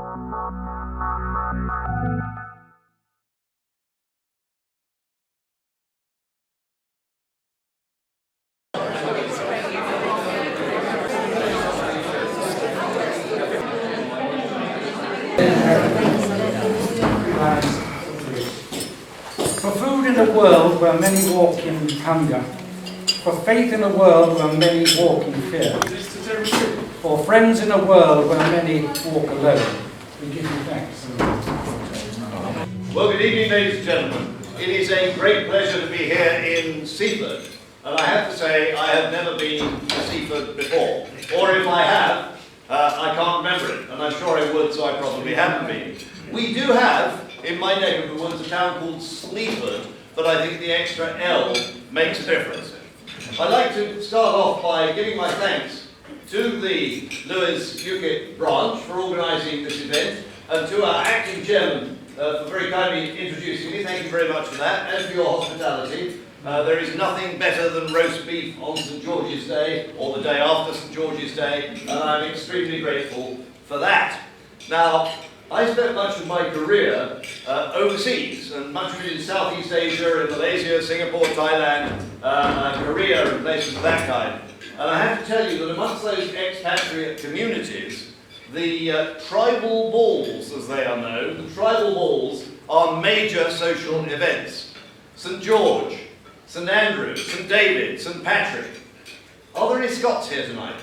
For food in a world where many walk in hunger, for faith in a world where many walk in fear, for friends in a world where many walk alone, we give you thanks. Well, good evening, ladies and gentlemen. It is a great pleasure to be here in Seaford, and I have to say I have never been to Seaford before, or if I have, I can't remember it, and I'm sure I would, so I probably haven't been. We do have, in my neck of the woods, a town called Sleaford, but I think the extra L makes a difference. I'd like to start off by giving my thanks to the Lewis UKIP branch for organising this event, and to our acting chairman for very kindly introducing me. Thank you very much for that, and for your hospitality. There is nothing better than roast beef on St George's Day, or the day after St George's Day, and I'm extremely grateful for that. Now, I spent much of my career overseas, and much of it in Southeast Asia, in Malaysia, Singapore, Thailand, Korea, and places of that kind. And I have to tell you that amongst those expatriate communities, the tribal balls, as they are known, the tribal balls are major social events. St George, St Andrew, St David, St Patrick. Are there any Scots here tonight?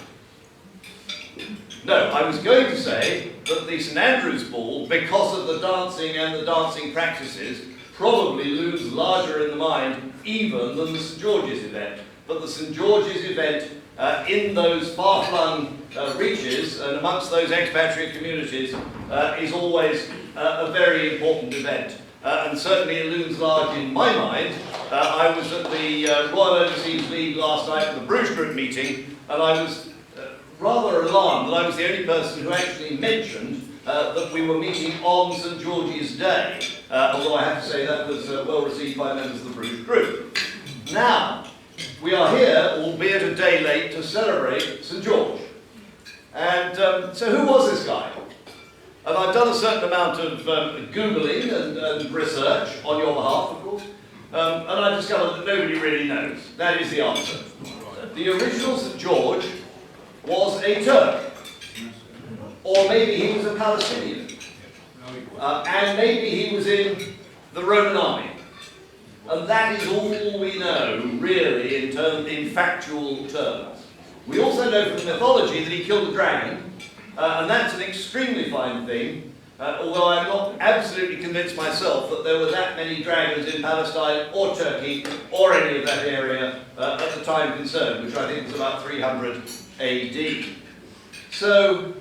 No, I was going to say that the St Andrew's ball, because of the dancing and the dancing practices, probably looms larger in the mind even than the St George's event. But the St George's event in those far-flung reaches and amongst those expatriate communities is always a very important event. And certainly it looms large in my mind. I was at the Royal Overseas League last night at the Bruges Group meeting, and I was rather alarmed that I was the only person who actually mentioned that we were meeting on St George's Day, although I have to say that was well received by members of the Bruges Group. Now, we are here, albeit a day late, to celebrate St George. And so who was this guy? And I've done a certain amount of Googling and research on your behalf, of course, and I've discovered that nobody really knows. That is the answer. The original St George was a Turk, or maybe he was a Palestinian, and maybe he was in the Roman army. And that is all we know, really, in factual terms. We also know from mythology that he killed a dragon, and that's an extremely fine thing, although I'm not absolutely convinced myself that there were that many dragons in Palestine or Turkey or any of that area at the time concerned, which I think was about 300 AD. So,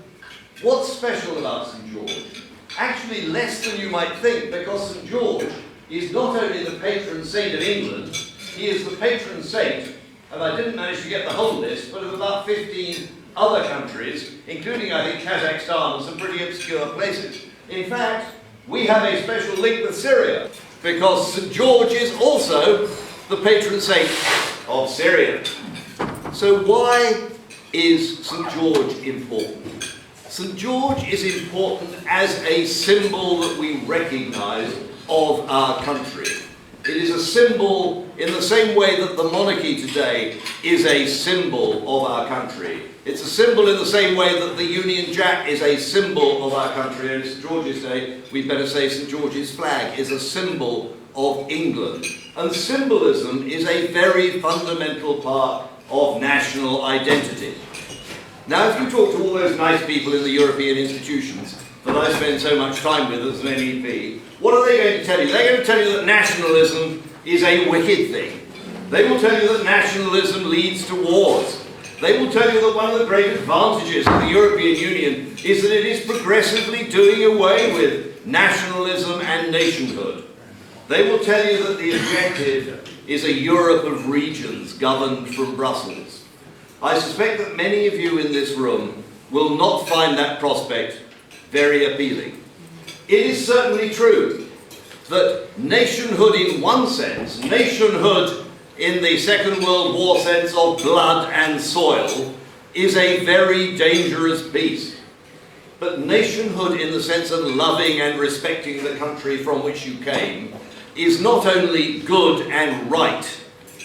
what's special about St George? Actually less than you might think, because St George is not only the patron saint of England, he is the patron saint, and I didn't manage to get the whole list, but of about 15 other countries, including, I think, Kazakhstan and some pretty obscure places. In fact, we have a special link with Syria, because St George is also the patron saint of Syria. So why is St George important? St George is important as a symbol that we recognise of our country. It is a symbol in the same way that the monarchy today is a symbol of our country. It's a symbol in the same way that the Union Jack is a symbol of our country. And St George's Day, we'd better say St George's flag is a symbol of England. And symbolism is a very fundamental part of national identity. Now, if you talk to all those nice people in the European institutions that I spend so much time with as an MEP, what are they going to tell you? They're going to tell you that nationalism is a wicked thing. They will tell you that nationalism leads to wars. They will tell you that one of the great advantages of the European Union is that it is progressively doing away with nationalism and nationhood. They will tell you that the objective is a Europe of regions governed from Brussels. I suspect that many of you in this room will not find that prospect very appealing. It is certainly true that nationhood in one sense, nationhood in the Second World War sense of blood and soil, is a very dangerous beast. But nationhood in the sense of loving and respecting the country from which you came is not only good and right,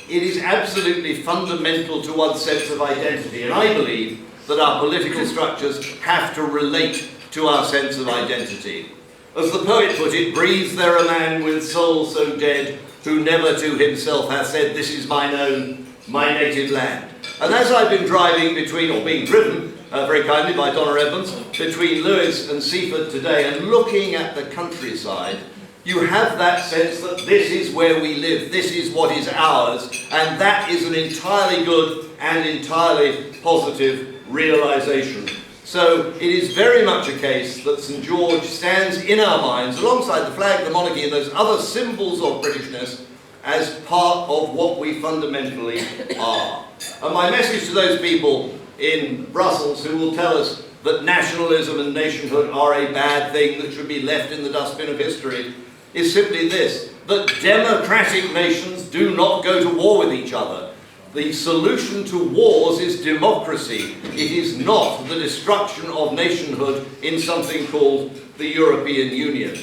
it is absolutely fundamental to one's sense of identity. And I believe that our political structures have to relate to our sense of identity. As the poet put it, breathes there a man with soul so dead, who never to himself hath said, this is mine own, my native land. And as I've been driving between, or being driven, very kindly by Donna Edmonds, between Lewes and Seaford today, and looking at the countryside, you have that sense that this is where we live, this is what is ours, and that is an entirely good and entirely positive realisation. So it is very much a case that St George stands in our minds, alongside the flag, the monarchy, and those other symbols of Britishness, as part of what we fundamentally are. And my message to those people in Brussels who will tell us that nationalism and nationhood are a bad thing that should be left in the dustbin of history is simply this, that democratic nations do not go to war with each other. The solution to wars is democracy. It is not the destruction of nationhood in something called the European Union.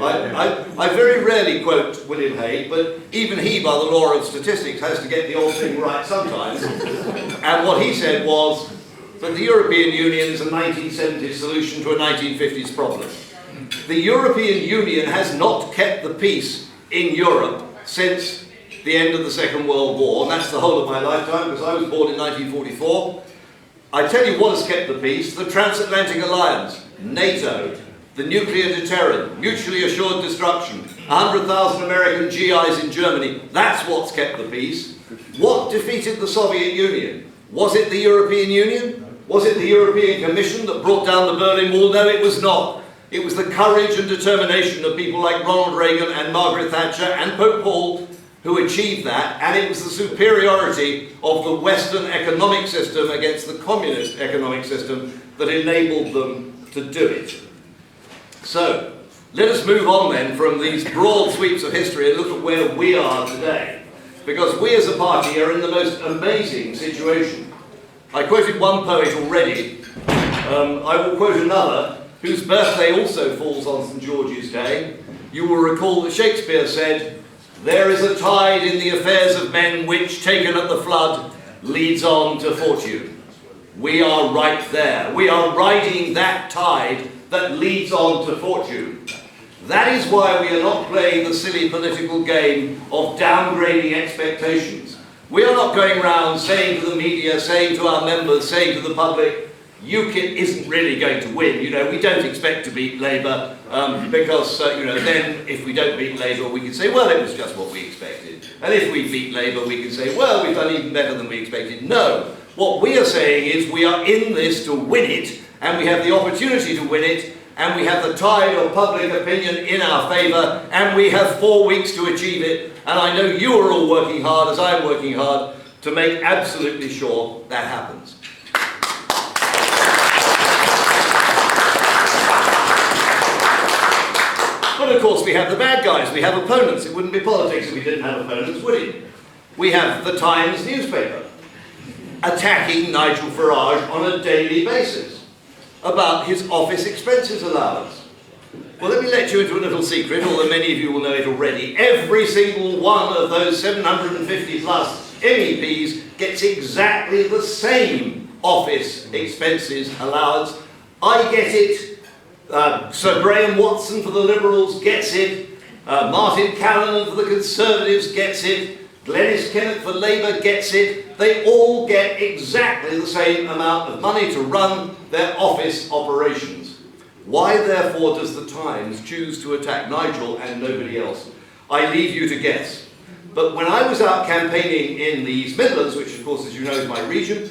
I very rarely quote William Hague, but even he, by the law of statistics, has to get the old thing right sometimes. And what he said was that the European Union is a 1970s solution to a 1950s problem. The European Union has not kept the peace in Europe since the end of the Second World War, and that's the whole of my lifetime, because I was born in 1944. I tell you what has kept the peace: the Transatlantic Alliance, NATO, the nuclear deterrent, mutually assured destruction, 100,000 American GIs in Germany. That's what's kept the peace. What defeated the Soviet Union? Was it the European Union? Was it the European Commission that brought down the Berlin Wall? No, it was not. It was the courage and determination of people like Ronald Reagan and Margaret Thatcher and Pope Paul who achieved that, and it was the superiority of the Western economic system against the communist economic system that enabled them to do it. So, let us move on then from these broad sweeps of history and look at where we are today. Because we as a party are in the most amazing situation. I quoted one poet already. I will quote another, whose birthday also falls on St George's Day. You will recall that Shakespeare said, "There is a tide in the affairs of men which, taken at the flood, leads on to fortune." We are right there. We are riding that tide that leads on to fortune. That is why we are not playing the silly political game of downgrading expectations. We are not going around saying to the media, saying to our members, saying to the public, UKIP isn't really going to win. You know, we don't expect to beat Labour because, you know, then if we don't beat Labour, we can say, well, it was just what we expected. And if we beat Labour, we can say, well, we've done even better than we expected. No. What we are saying is we are in this to win it, and we have the opportunity to win it, and we have the tide of public opinion in our favour, and we have 4 weeks to achieve it. And I know you are all working hard, as I'm working hard, to make absolutely sure that happens. But of course we have the bad guys, we have opponents. It wouldn't be politics if we didn't have opponents, would it? We have the Times newspaper attacking Nigel Farage on a daily basis about his office expenses allowance. Well, let me let you into a little secret, although many of you will know it already. Every single one of those 750 plus MEPs gets exactly the same office expenses allowance. I get it. Sir Graham Watson for the Liberals gets it. Martin Callanan for the Conservatives gets it. Glenys Kennett for Labour gets it. They all get exactly the same amount of money to run their office operations. Why, therefore, does the Times choose to attack Nigel and nobody else? I leave you to guess. But when I was out campaigning in the East Midlands, which of course, as you know, is my region,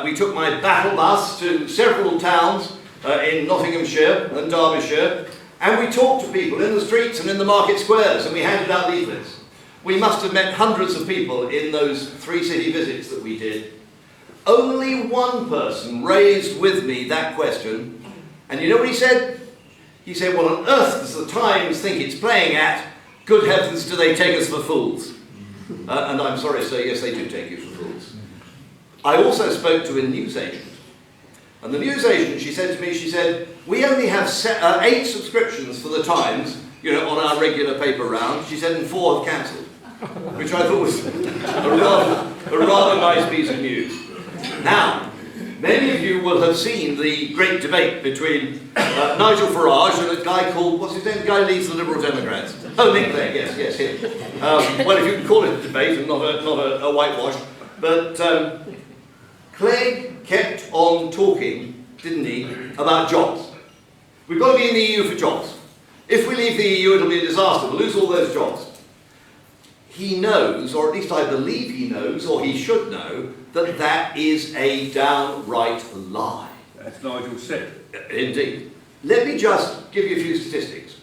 we took my battle bus to several towns in Nottinghamshire and Derbyshire, and we talked to people in the streets and in the market squares, and we handed out leaflets. We must have met hundreds of people in those 3 city visits that we did. Only one person raised with me that question, and you know what he said? He said, what on earth does the Times think it's playing at? Good heavens, do they take us for fools? And I'm sorry to say, yes, they do take you for fools. I also spoke to a newsagent. And the newsagent, she said to me, she said, we only have 8 subscriptions for the Times, you know, on our regular paper round. She said, and 4 have cancelled, which I thought was a rather nice piece of news. Now, many of you will have seen the great debate between Nigel Farage and a guy called, what's his name? The guy who leads the Liberal Democrats. Oh, Nick Clegg, yes, him. Well, if you can call it a debate and not a whitewash. But Clegg kept on talking, didn't he, about jobs. We've got to be in the EU for jobs. If we leave the EU, it'll be a disaster. We'll lose all those jobs. He knows, or at least I believe he knows, or he should know, that that is a downright lie. That's Nigel said. Indeed. Let me just give you a few statistics.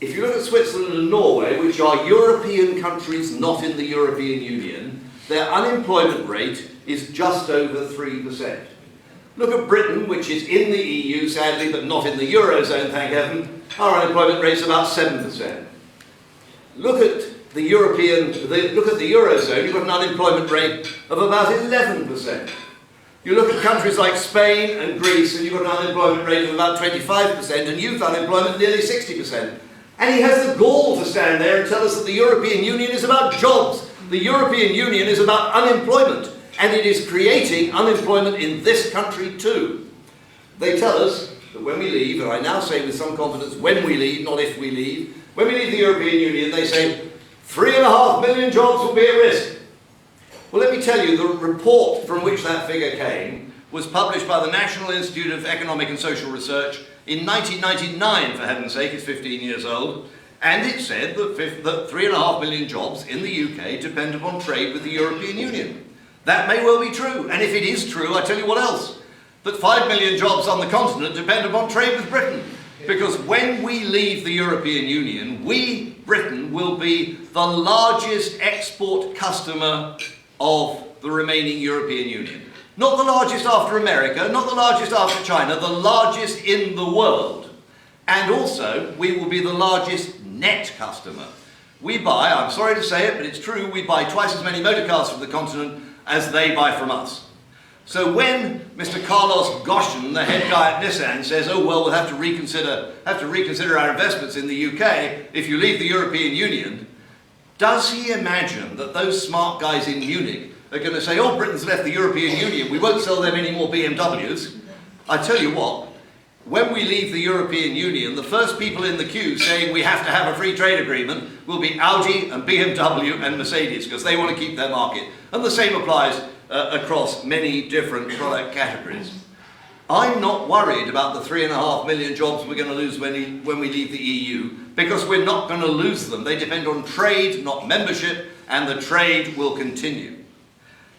If you look at Switzerland and Norway, which are European countries not in the European Union, their unemployment rate is just over 3%. Look at Britain, which is in the EU, sadly, but not in the Eurozone, thank heaven. Our unemployment rate is about 7%. Look at the Eurozone, you've got an unemployment rate of about 11%. You look at countries like Spain and Greece, and you've got an unemployment rate of about 25%, and youth unemployment nearly 60%. And he has the gall to stand there and tell us that the European Union is about jobs. The European Union is about unemployment, and it is creating unemployment in this country too. They tell us that when we leave, and I now say with some confidence when we leave, not if we leave, when we leave the European Union, they say 3.5 million jobs will be at risk. Well, let me tell you, the report from which that figure came was published by the National Institute of Economic and Social Research in 1999, for heaven's sake, it's 15 years old, and it said that 3.5 million jobs in the UK depend upon trade with the European Union. That may well be true, and if it is true, I tell you what else, that 5 million jobs on the continent depend upon trade with Britain. Because when we leave the European Union, we, Britain, will be the largest export customer of the remaining European Union. Not the largest after America, not the largest after China, the largest in the world. And also, we will be the largest net customer. We buy, I'm sorry to say it, but it's true, we buy twice as many motor cars from the continent as they buy from us. So when Mr. Carlos Goshen, the head guy at Nissan, says, oh well, we'll have to reconsider our investments in the UK if you leave the European Union, does he imagine that those smart guys in Munich are going to say, oh, Britain's left the European Union, we won't sell them any more BMWs? I tell you what, when we leave the European Union, the first people in the queue saying we have to have a free trade agreement will be Audi and BMW and Mercedes, because they want to keep their market. And the same applies across many different product categories. I'm not worried about the 3.5 million jobs we're going to lose when we leave the EU, because we're not going to lose them. They depend on trade, not membership, and the trade will continue.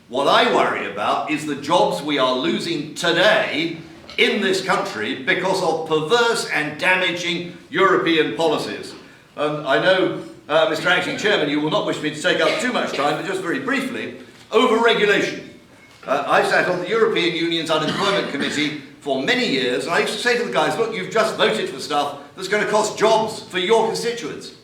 What I worry about is the jobs we are losing today in this country because of perverse and damaging European policies. I know, Mr. Acting Chairman, you will not wish me to take up too much time, but just very briefly, over-regulation. I sat on the European Union's Unemployment Committee for many years, and I used to say to the guys, look, you've just voted for stuff that's going to cost jobs for your constituents.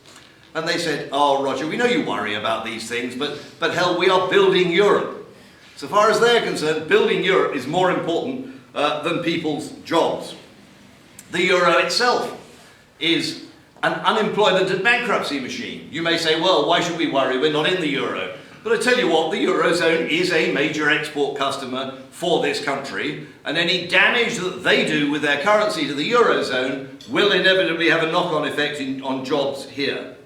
And they said, oh, Roger, we know you worry about these things, but hell, we are building Europe. So far as they're concerned, building Europe is more important than people's jobs. The euro itself is an unemployment and bankruptcy machine. You may say, well, why should we worry? We're not in the euro. But I tell you what, the Eurozone is a major export customer for this country, and any damage that they do with their currency to the Eurozone will inevitably have a knock-on effect on jobs here.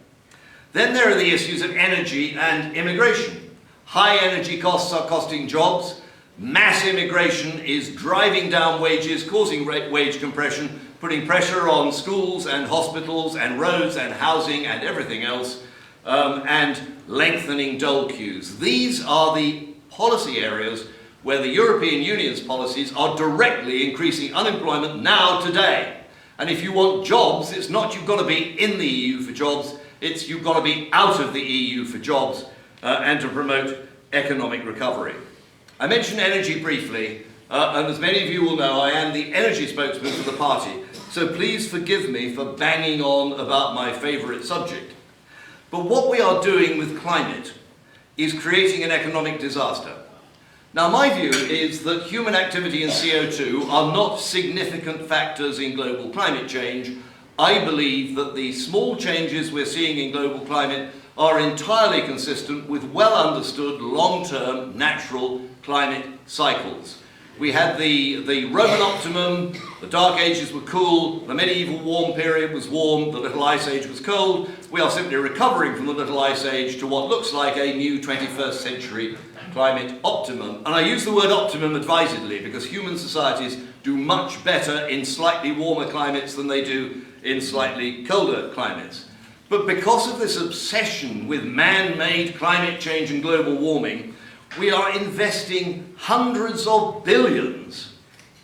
Then there are the issues of energy and immigration. High energy costs are costing jobs. Mass immigration is driving down wages, causing wage compression, putting pressure on schools and hospitals and roads and housing and everything else, and lengthening dole queues. These are the policy areas where the European Union's policies are directly increasing unemployment now, today. And if you want jobs, it's not you've got to be in the EU for jobs, it's you've got to be out of the EU for jobs and to promote economic recovery. I mentioned energy briefly, and as many of you will know, I am the energy spokesman for the party, so please forgive me for banging on about my favourite subject. But what we are doing with climate is creating an economic disaster. Now, my view is that human activity and CO2 are not significant factors in global climate change. I believe that the small changes we're seeing in global climate are entirely consistent with well understood long-term natural climate cycles. We had the Roman optimum, the Dark Ages were cool, the medieval warm period was warm, the Little Ice Age was cold. We are simply recovering from the Little Ice Age to what looks like a new 21st century climate optimum. And I use the word optimum advisedly because human societies do much better in slightly warmer climates than they do in slightly colder climates. But because of this obsession with man-made climate change and global warming, we are investing hundreds of billions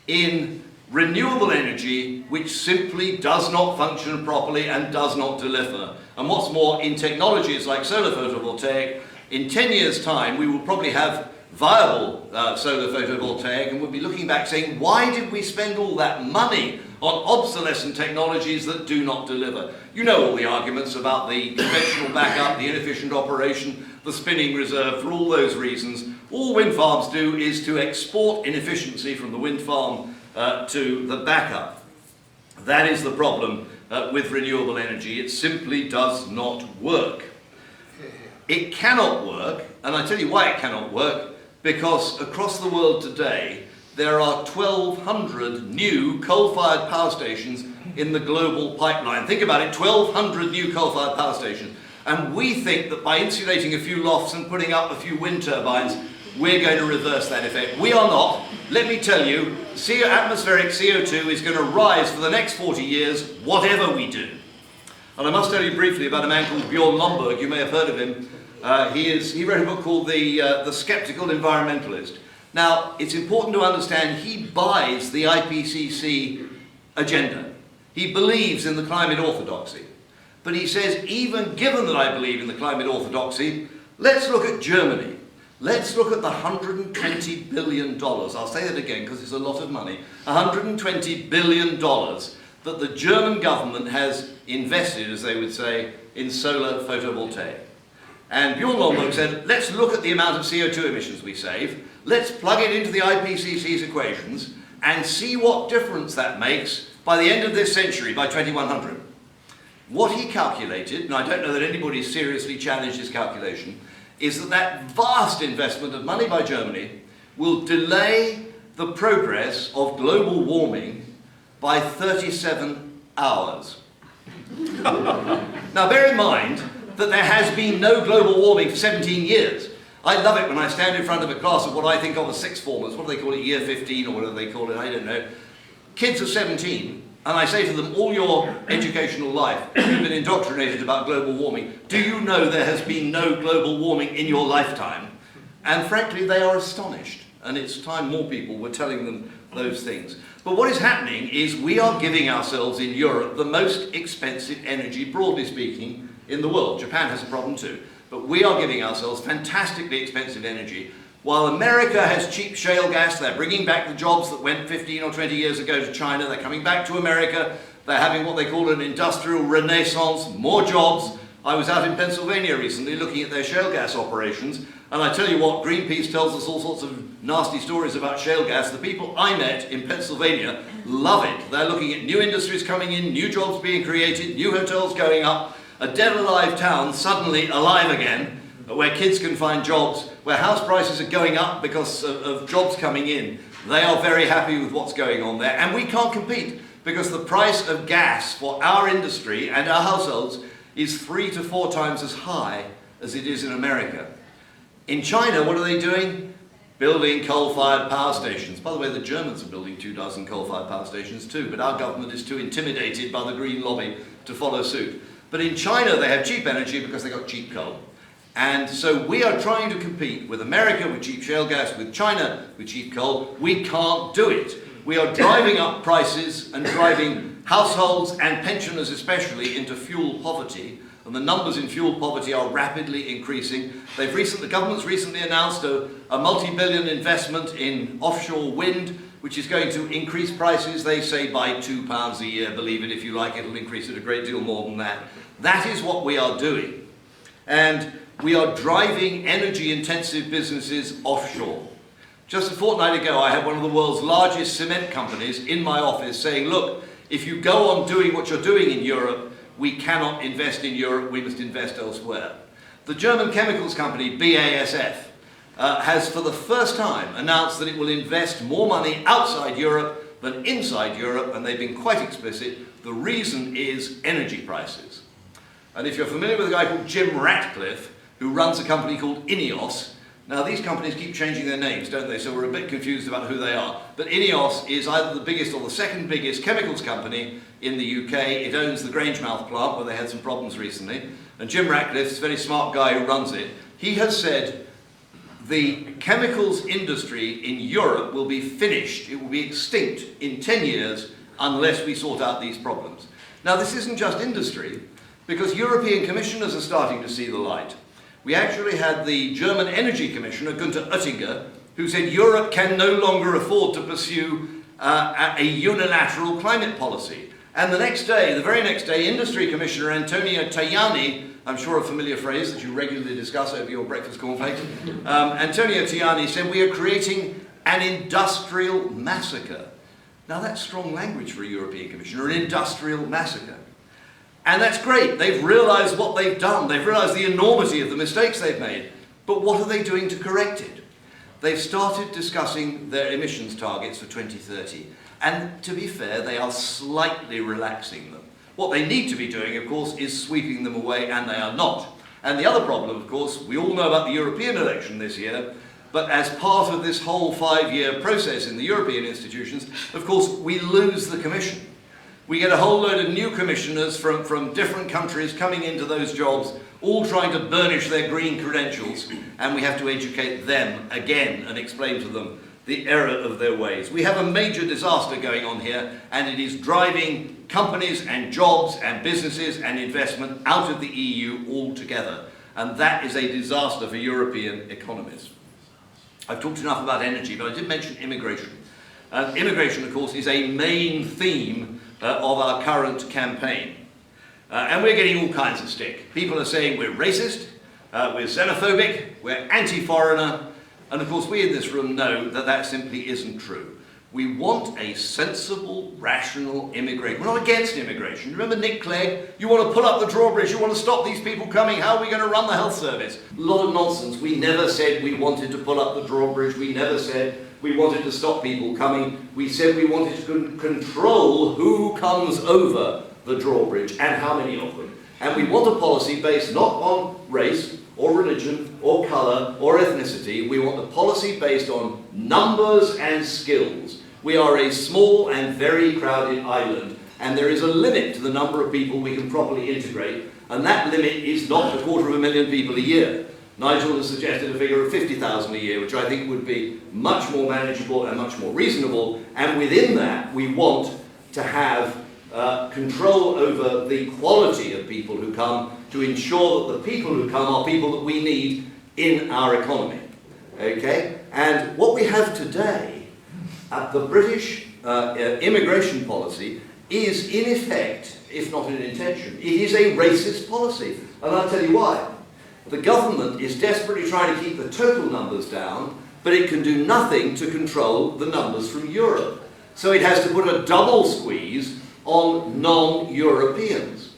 in renewable energy which simply does not function properly and does not deliver. And what's more, in technologies like solar photovoltaic, in 10 years' time we will probably have viable solar photovoltaic, and we'll be looking back saying, why did we spend all that money on obsolescent technologies that do not deliver? You know all the arguments about the conventional backup, the inefficient operation, the spinning reserve. For all those reasons, all wind farms do is to export inefficiency from the wind farm to the backup. That is the problem with renewable energy. It simply does not work. It cannot work, and I tell you why it cannot work, because across the world today there are 1,200 new coal-fired power stations in the global pipeline. Think about it, 1,200 new coal-fired power stations. And we think that by insulating a few lofts and putting up a few wind turbines, we're going to reverse that effect. We are not. Let me tell you, atmospheric CO2 is going to rise for the next 40 years, whatever we do. And I must tell you briefly about a man called Bjorn Lomborg. You may have heard of him. He wrote a book called The Skeptical Environmentalist. Now, it's important to understand he buys the IPCC agenda. He believes in the climate orthodoxy. But he says, even given that I believe in the climate orthodoxy, let's look at Germany. Let's look at the $120 billion. I'll say that again because it's a lot of money. $120 billion that the German government has invested, as they would say, in solar photovoltaic. And Bjorn Lomborg said, let's look at the amount of CO2 emissions we save, let's plug it into the IPCC's equations and see what difference that makes by the end of this century, by 2100. What he calculated, and I don't know that anybody seriously challenged his calculation, is that vast investment of money by Germany will delay the progress of global warming by 37 hours. Now bear in mind that there has been no global warming for 17 years. I love it when I stand in front of a class of what I think of as sixth formers. What do they call it, year 15 or whatever they call it, I don't know. Kids of 17, and I say to them, all your educational life, you've been indoctrinated about global warming. Do you know there has been no global warming in your lifetime? And frankly, they are astonished. And it's time more people were telling them those things. But what is happening is we are giving ourselves in Europe the most expensive energy, broadly speaking, in the world. Japan has a problem too. But we are giving ourselves fantastically expensive energy. While America has cheap shale gas, they're bringing back the jobs that went 15 or 20 years ago to China. They're coming back to America. They're having what they call an industrial renaissance, more jobs. I was out in Pennsylvania recently looking at their shale gas operations, and I tell you what, Greenpeace tells us all sorts of nasty stories about shale gas. The people I met in Pennsylvania love it. They're looking at new industries coming in, new jobs being created, new hotels going up, a dead alive town suddenly alive again, where kids can find jobs, where house prices are going up because of jobs coming in. They are very happy with what's going on there, and we can't compete because the price of gas for our industry and our households is 3 to 4 times as high as it is in America. In China, what are they doing? Building coal-fired power stations. By the way, the Germans are building 24 coal-fired power stations too, but our government is too intimidated by the green lobby to follow suit. But in China, they have cheap energy because they got cheap coal. And so we are trying to compete with America with cheap shale gas, with China with cheap coal. We can't do it. We are driving up prices and driving households and pensioners especially into fuel poverty. And the numbers in fuel poverty are rapidly increasing. The government's recently announced a multi-billion investment in offshore wind, which is going to increase prices, they say, by £2 a year. Believe it if you like, it'll increase it a great deal more than that. That is what we are doing. And we are driving energy-intensive businesses offshore. Just a fortnight ago, I had one of the world's largest cement companies in my office saying, look, if you go on doing what you're doing in Europe, we cannot invest in Europe, we must invest elsewhere. The German chemicals company, BASF, has for the first time announced that it will invest more money outside Europe than inside Europe, and they've been quite explicit. The reason is energy prices. And if you're familiar with a guy called Jim Ratcliffe, who runs a company called INEOS, now these companies keep changing their names, don't they? So we're a bit confused about who they are. But INEOS is either the biggest or the second biggest chemicals company in the UK. It owns the Grangemouth plant, where they had some problems recently. And Jim Ratcliffe, this very smart guy who runs it, he has said the chemicals industry in Europe will be finished, it will be extinct in 10 years unless we sort out these problems. Now this isn't just industry, because European commissioners are starting to see the light. We actually had the German Energy Commissioner, Günther Oettinger, who said Europe can no longer afford to pursue a unilateral climate policy. And the next day, the very next day, Industry Commissioner Antonio Tajani, I'm sure a familiar phrase that you regularly discuss over your breakfast cornflakes, Antonio Tajani said we are creating an industrial massacre. Now that's strong language for a European Commissioner, an industrial massacre. And that's great. They've realised what they've done. They've realised the enormity of the mistakes they've made. But what are they doing to correct it? They've started discussing their emissions targets for 2030. And to be fair, they are slightly relaxing them. What they need to be doing, of course, is sweeping them away, and they are not. And the other problem, of course, we all know about the European election this year, but as part of this whole 5-year process in the European institutions, of course, we lose the Commission. We get a whole load of new commissioners from different countries coming into those jobs, all trying to burnish their green credentials, and we have to educate them again and explain to them the error of their ways. We have a major disaster going on here, and it is driving companies and jobs and businesses and investment out of the EU altogether. And that is a disaster for European economies. I've talked enough about energy, but I did mention immigration. Immigration, of course, is a main theme of our current campaign. And we're getting all kinds of stick. People are saying we're racist, we're xenophobic, we're anti-foreigner, and of course we in this room know that that simply isn't true. We want a sensible, rational immigration. We're not against immigration. Remember Nick Clegg? You want to pull up the drawbridge, you want to stop these people coming, how are we going to run the health service? A lot of nonsense. We never said we wanted to pull up the drawbridge, we never said we wanted to stop people coming. We said we wanted to control who comes over the drawbridge and how many of them. And we want a policy based not on race or religion or colour or ethnicity. We want a policy based on numbers and skills. We are a small and very crowded island, and there is a limit to the number of people we can properly integrate, and that limit is not 250,000 people a year. Nigel has suggested a figure of 50,000 a year, which I think would be much more manageable and much more reasonable, and within that we want to have control over the quality of people who come to ensure that the people who come are people that we need in our economy. Okay? And what we have today at the British immigration policy is in effect, if not in intention, it is a racist policy. And I'll tell you why. The government is desperately trying to keep the total numbers down, but it can do nothing to control the numbers from Europe. So it has to put a double squeeze on non-Europeans.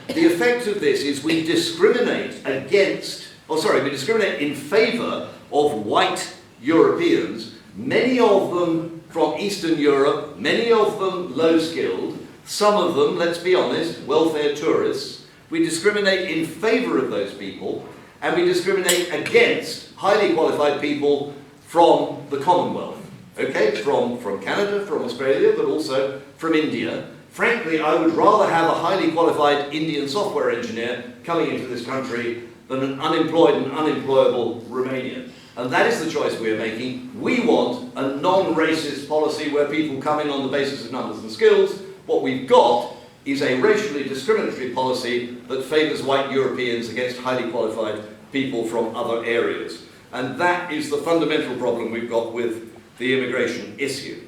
The effect of this is we discriminate we discriminate in favour of white Europeans, many of them from Eastern Europe, many of them low-skilled, some of them, let's be honest, welfare tourists. We discriminate in favour of those people, and we discriminate against highly qualified people from the Commonwealth. Okay, from Canada, from Australia, but also from India. Frankly, I would rather have a highly qualified Indian software engineer coming into this country than an unemployed and unemployable Romanian. And that is the choice we are making. We want a non-racist policy where people come in on the basis of numbers and skills. What we've got is a racially discriminatory policy that favours white Europeans against highly qualified people from other areas. And that is the fundamental problem we've got with the immigration issue.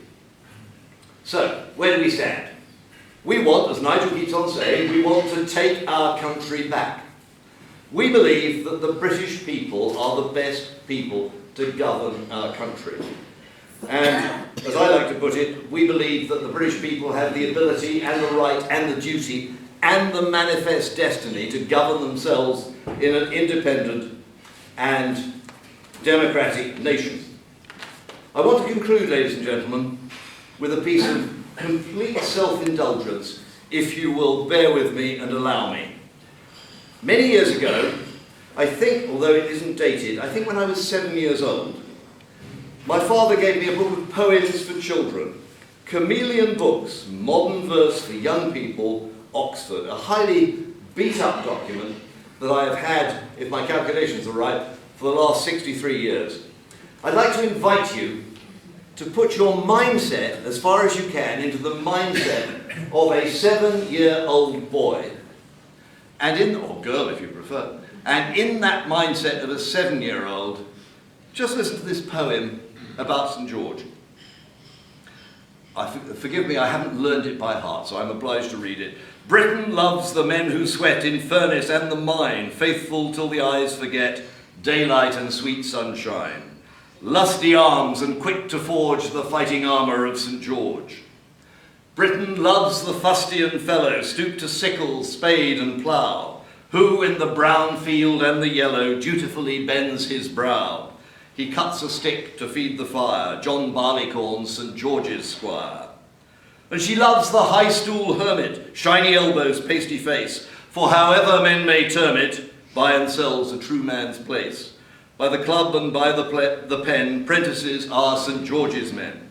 So, where do we stand? We want, as Nigel keeps on saying, we want to take our country back. We believe that the British people are the best people to govern our country. And, as I like to put it, we believe that the British people have the ability and the right and the duty and the manifest destiny to govern themselves in an independent and democratic nation. I want to conclude, ladies and gentlemen, with a piece of complete self-indulgence, if you will bear with me and allow me. Many years ago, I think, although it isn't dated, I think when I was 7 years old, my father gave me a book of poems for children, Chameleon Books, Modern Verse for Young People, Oxford, a highly beat-up document that I have had, if my calculations are right, for the last 63 years. I'd like to invite you to put your mindset, as far as you can, into the mindset of a 7-year-old boy, or girl if you prefer, and in that mindset of a 7-year-old, just listen to this poem about St. George. Forgive me, I haven't learned it by heart, so I'm obliged to read it. Britain loves the men who sweat in furnace and the mine, faithful till the eyes forget, daylight and sweet sunshine. Lusty arms and quick to forge the fighting armour of St. George. Britain loves the fustian fellow, stooped to sickle, spade and plough, who in the brown field and the yellow dutifully bends his brow. He cuts a stick to feed the fire, John Barleycorn, St. George's squire. And she loves the high stool hermit, shiny elbows, pasty face, for however men may term it, buy and sell's a true man's place. By the club and by the pen, prentices are St. George's men.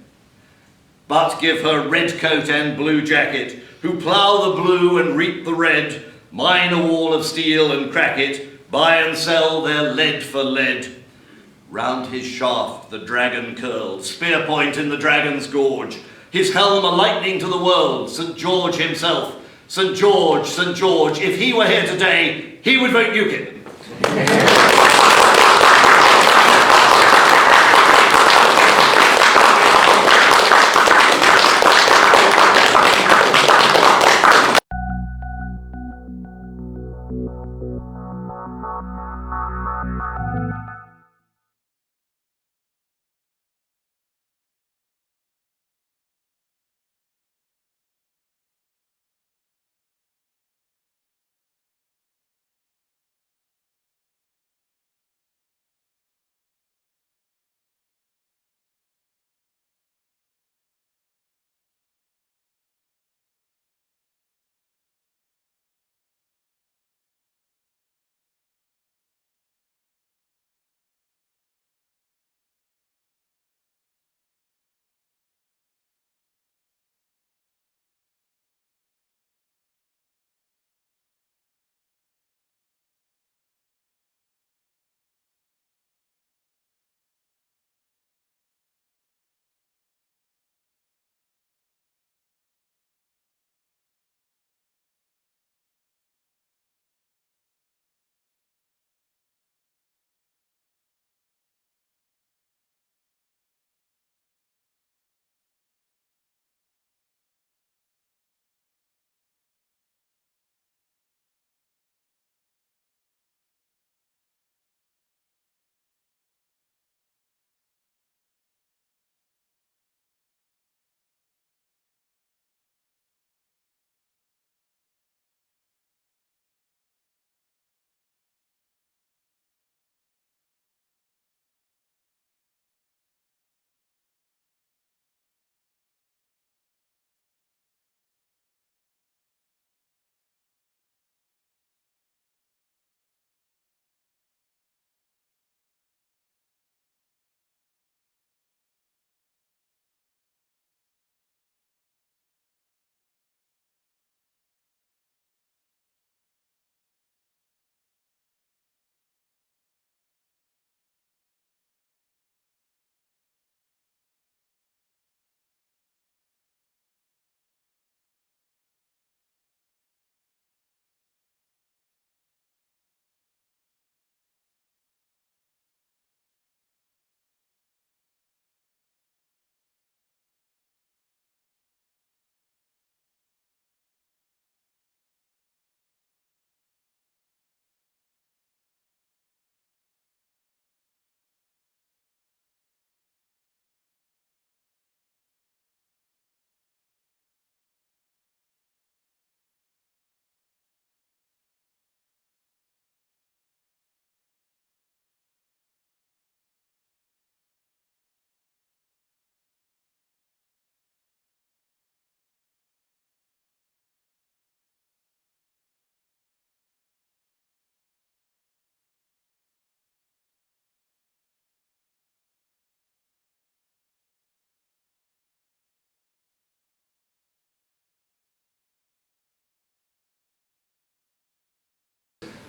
But give her red coat and blue jacket, who plough the blue and reap the red, mine a wall of steel and crack it, buy and sell their lead for lead. Round his shaft the dragon curled, spear point in the dragon's gorge, his helm a lightning to the world, St. George himself. St. George, if he were here today, he would vote UKIP.